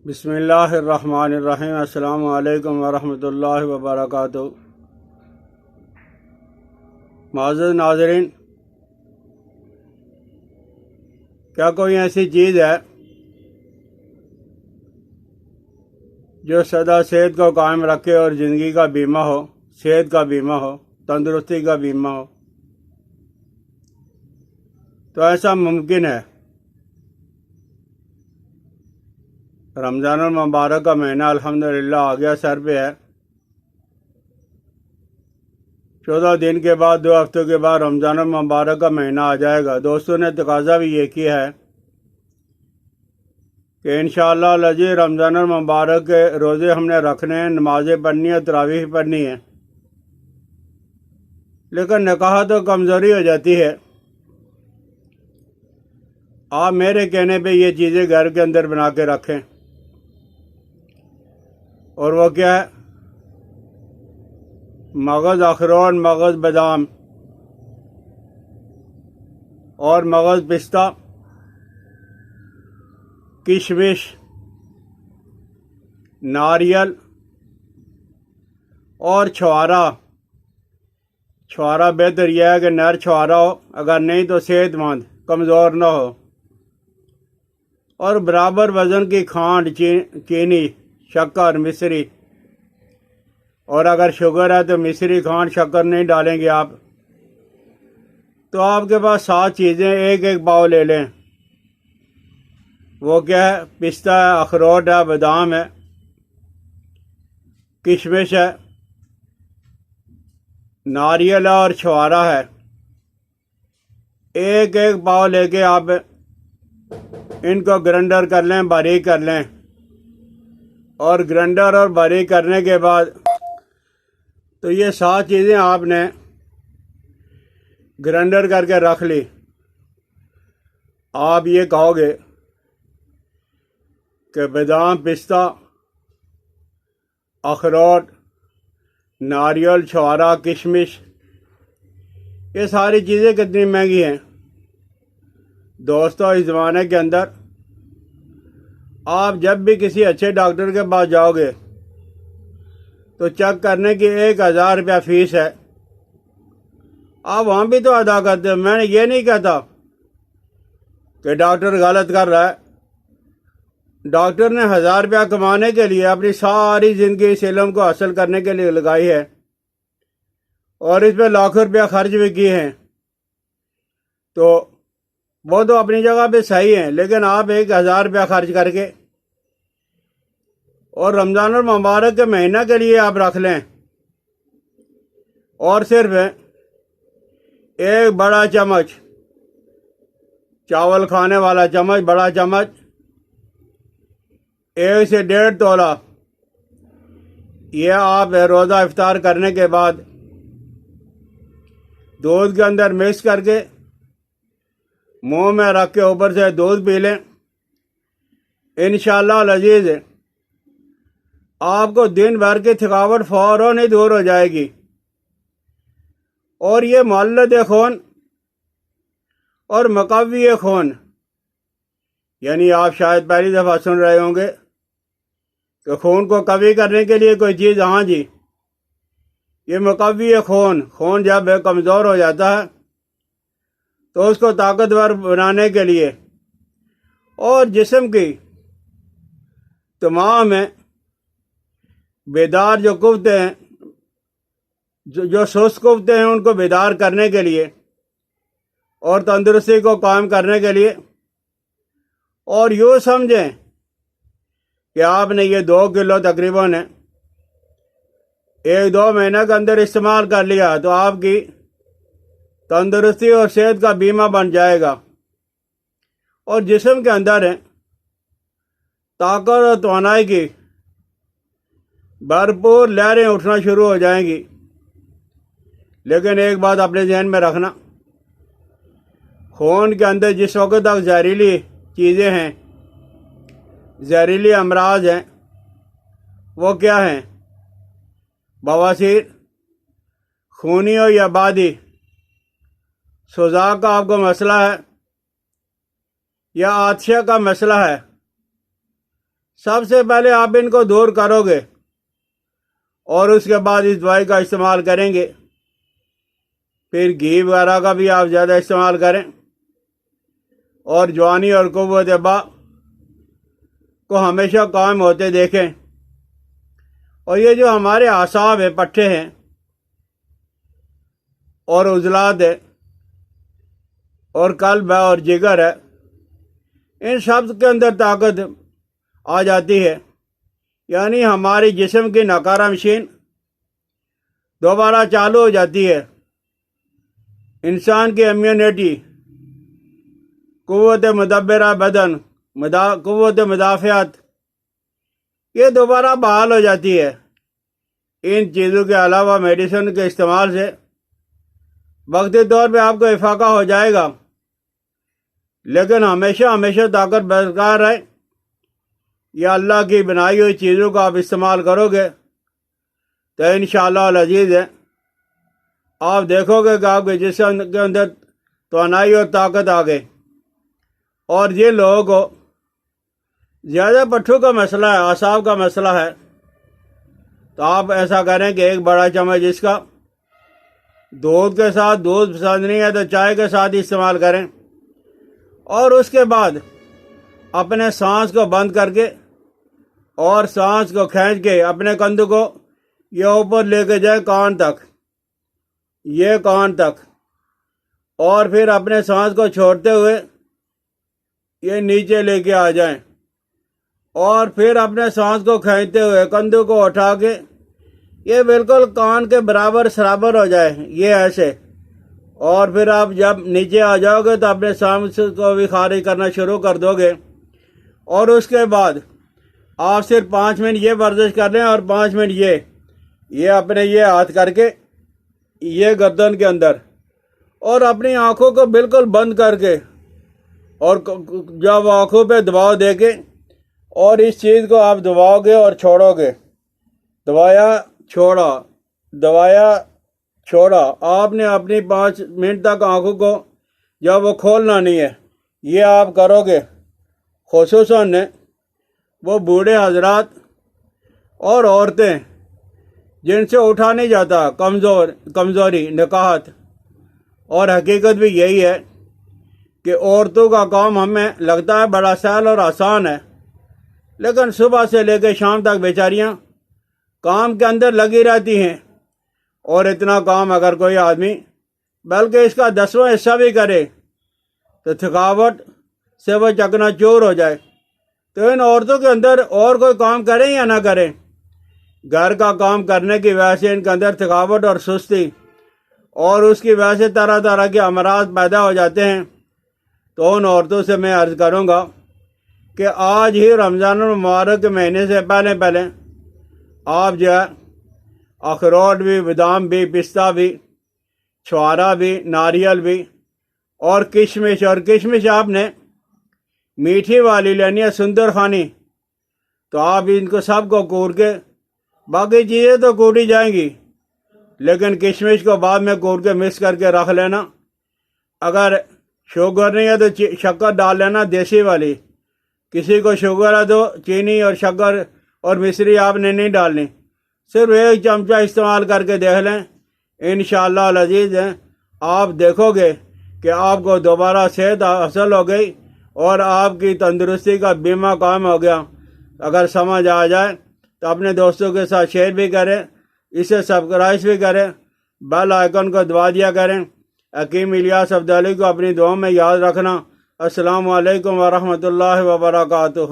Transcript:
بسم اللہ الرحمن الرحیم۔ السلام علیکم ورحمۃ اللہ وبرکاتہ۔ معزز ناظرین، کیا کوئی ایسی چیز ہے جو سدا صحت کو قائم رکھے اور زندگی کا بیمہ ہو، صحت کا بیمہ ہو، تندرستی کا بیمہ ہو؟ تو ایسا ممکن ہے۔ رمضان المبارک کا مہینہ الحمدللہ آ گیا، سر پہ ہے۔ 14 دن کے بعد، 2 ہفتوں کے بعد رمضان المبارک کا مہینہ آ جائے گا۔ دوستوں نے تقاضا بھی یہ کیا ہے کہ انشاءاللہ العزیز رمضان المبارک کے روزے ہم نے رکھنے ہیں، نمازیں پڑھنی ہیں، تراویح پڑھنی ہے، لیکن نکاح تو کمزوری ہو جاتی ہے۔ آپ میرے کہنے پہ یہ چیزیں گھر کے اندر بنا کے رکھیں، اور وہ کیا ہے؟ مغز اخروٹ، مغز بادام اور مغز پستہ، کشمش، ناریل اور چھوارا۔ چھوارا بہتر یہ ہے کہ نر چھوارا ہو، اگر نہیں تو صحت مند، کمزور نہ ہو۔ اور برابر وزن کی کھانڈ، چینی، شکر، مصری، اور اگر شوگر ہے تو مصری، کھانڈ، شکر نہیں ڈالیں گے آپ، تو آپ کے پاس 7 چیزیں ایک ایک پاؤ لے لیں۔ وہ کیا ہے؟ پستہ ہے، اخروٹ ہے، بادام ہے، کشمش ہے، ناریل ہے اور چھوارا ہے۔ ایک ایک پاؤ لے کے آپ ان کو گرائنڈر کر لیں، باریک کر لیں، اور گرائنڈر اور باریک کرنے کے بعد تو یہ 7 چیزیں آپ نے گرائنڈر کر کے رکھ لی۔ آپ یہ کہو گے کہ بادام، پستہ، اخروٹ، ناریل، چھوارا، کشمش، یہ ساری چیزیں کتنی مہنگی ہیں۔ دوستو، اس زمانے کے اندر آپ جب بھی کسی اچھے ڈاکٹر کے پاس جاؤ گے تو چیک کرنے کی 1000 روپیہ فیس ہے۔ آپ وہاں بھی تو ادا کرتے ہو۔ میں نے یہ نہیں کہتا کہ ڈاکٹر غلط کر رہا ہے۔ ڈاکٹر نے 1000 روپیہ کمانے کے لیے اپنی ساری زندگی اس علم کو حاصل کرنے کے لیے لگائی ہے، اور اس پہ لاکھوں روپیہ خرچ بھی کیے ہیں، تو وہ تو اپنی جگہ پہ صحیح ہیں۔ لیکن آپ 1000 روپیہ خرچ کر کے اور رمضان المبارک کے مہینہ کے لیے آپ رکھ لیں، اور صرف ایک بڑا چمچ، چاول کھانے والا چمچ، بڑا چمچ، 1 سے 1.5 تولہ، یہ آپ روزہ افطار کرنے کے بعد دودھ کے اندر مکس کر کے منہ میں رکھ کے اوپر سے دودھ پی لیں۔ انشاءاللہ العزیز آپ کو دن بھر کی تھکاوٹ فوراً ہی دور ہو جائے گی، اور یہ معلد خون اور مقوی خون، یعنی آپ شاید پہلی دفعہ سن رہے ہوں گے کہ خون کو قوی کرنے کے لیے کوئی چیز، ہاں جی، یہ مقوی خون جب کمزور ہو جاتا ہے تو اس کو طاقتور بنانے کے لیے اور جسم کی تمام بیدار جو قوتیں ہیں، جو سست قوتیں ہیں، ان کو بیدار کرنے کے لیے اور تندرستی کو قائم کرنے کے لیے، اور یوں سمجھیں کہ آپ نے یہ 2 کلو تقریباً 1-2 مہینے کے اندر استعمال کر لیا تو آپ کی تندرستی اور صحت کا بیمہ بن جائے گا، اور جسم کے اندر طاقت اور توانائی کی بھرپور لہریں اٹھنا شروع ہو جائیں گی۔ لیکن ایک بات اپنے ذہن میں رکھنا، خون کے اندر جس وقت تک زہریلی چیزیں ہیں، زہریلی امراض ہیں، وہ کیا ہیں؟ بواسیر، خونی ہو یا بادی، سوزاک کا آپ کو مسئلہ ہے یا عاطشہ کا مسئلہ ہے، سب سے پہلے آپ ان کو دور کرو گے اور اس کے بعد اس دوائی کا استعمال کریں گے. پھر گھی وغیرہ کا بھی آپ زیادہ استعمال کریں اور جوانی اور قوت با کو ہمیشہ قائم ہوتے دیکھیں. اور یہ جو ہمارے اعصاب ہیں، پٹھے ہیں اور عضلات ہے اور قلب ہے اور جگر ہے، ان سب کے اندر طاقت آ جاتی ہے. یعنی ہماری جسم کی ناکارہ مشین دوبارہ چالو ہو جاتی ہے. انسان کی امیونٹی، قوت مدبرہ بدن، قوت مدافعت، یہ دوبارہ بحال ہو جاتی ہے. ان چیزوں کے علاوہ میڈیسن کے استعمال سے وقتی طور پہ آپ کو افاقہ ہو جائے گا، لیکن ہمیشہ طاقت برقرار رہے. یا اللہ کی بنائی ہوئی چیزوں کو آپ استعمال کرو گے تو انشاءاللہ العزیز ہے آپ دیکھو گے کہ آپ کے جسم کے اندر توانائی اور طاقت آ گئی. اور یہ لوگوں کو زیادہ پٹھوں کا مسئلہ ہے، اعصاب کا مسئلہ ہے، تو آپ ایسا کریں کہ ایک بڑا چمچ اس کا دودھ کے ساتھ، دودھ پسند نہیں ہے تو چائے کے ساتھ استعمال کریں. اور اس کے بعد اپنے سانس کو بند کر کے اور سانس کو کھینچ کے اپنے کندھوں کو یہ اوپر لے کے جائیں کان تک، یہ کان تک، اور پھر اپنے سانس کو چھوڑتے ہوئے یہ نیچے لے کے آ جائیں اور پھر اپنے سانس کو کھینچتے ہوئے کندھوں کو اٹھا کے یہ بالکل کان کے برابر سرابر ہو جائے، یہ ایسے. اور پھر آپ جب نیچے آ جاؤ گے تو اپنے سانس کو بھی خارج کرنا شروع کر دو گے. اور اس کے بعد آپ صرف 5 منٹ یہ ورزش کر لیں اور 5 منٹ یہ اپنے یہ ہاتھ کر کے یہ گردن کے اندر اور اپنی آنکھوں کو بالکل بند کر کے اور جب آنکھوں پہ دباؤ دے کے اور اس چیز کو آپ دباؤ گے اور چھوڑو گے، دبایا چھوڑا، دبایا چھوڑا. آپ نے اپنی 5 منٹ تک آنکھوں کو جب وہ کھولنا نہیں ہے، یہ آپ کرو گے. خصوصاً وہ بوڑھے حضرات اور عورتیں جن سے اٹھا نہیں جاتا، کمزوری، نکاہت. اور حقیقت بھی یہی ہے کہ عورتوں کا کام ہمیں لگتا ہے بڑا سہل اور آسان ہے، لیکن صبح سے لے کے شام تک بیچاریاں کام کے اندر لگی رہتی ہیں. اور اتنا کام اگر کوئی آدمی بلکہ اس کا 10واں حصہ بھی کرے تو تھکاوٹ سے وہ چکنا چور ہو جائے. تو ان عورتوں کے اندر اور کوئی کام کریں یا نہ کریں، گھر کا کام کرنے کی وجہ سے ان کے اندر تھکاوٹ اور سستی اور اس کی وجہ سے طرح طرح کے امراض پیدا ہو جاتے ہیں. تو ان عورتوں سے میں عرض کروں گا کہ آج ہی رمضان المبارک کے مہینے سے پہلے آپ جو ہے اخروٹ بھی، بادام بھی، پستہ بھی، چھوارا بھی، ناریل بھی اور کشمش آپ نے میٹھی والی لینی ہے، سندر خانی. تو آپ ان کو سب کو کوڑ کے، باقی چیزیں تو کوڑی جائیں گی لیکن کشمش کو بعد میں کوڑ کے مکس کر کے رکھ لینا. اگر شوگر نہیں ہے تو شکر ڈال لینا دیسی والی. کسی کو شوگر ہے تو چینی اور شکر اور مصری آپ نے نہیں ڈالنی، صرف 1 چمچہ استعمال کر کے دیکھ لیں. انشاءاللہ العزیز آپ دیکھو گے کہ آپ کو دوبارہ صحت حاصل ہو گئی اور آپ کی تندرستی کا بیمہ قائم ہو گیا. اگر سمجھ آ جائے تو اپنے دوستوں کے ساتھ شیئر بھی کریں، اسے سبسکرائب بھی کریں، بیل آئیکن کو دبا دیا کریں. حکیم الیاس عبدعلی کو اپنی دعاؤں میں یاد رکھنا. السلام علیکم ورحمۃ اللہ وبرکاتہ.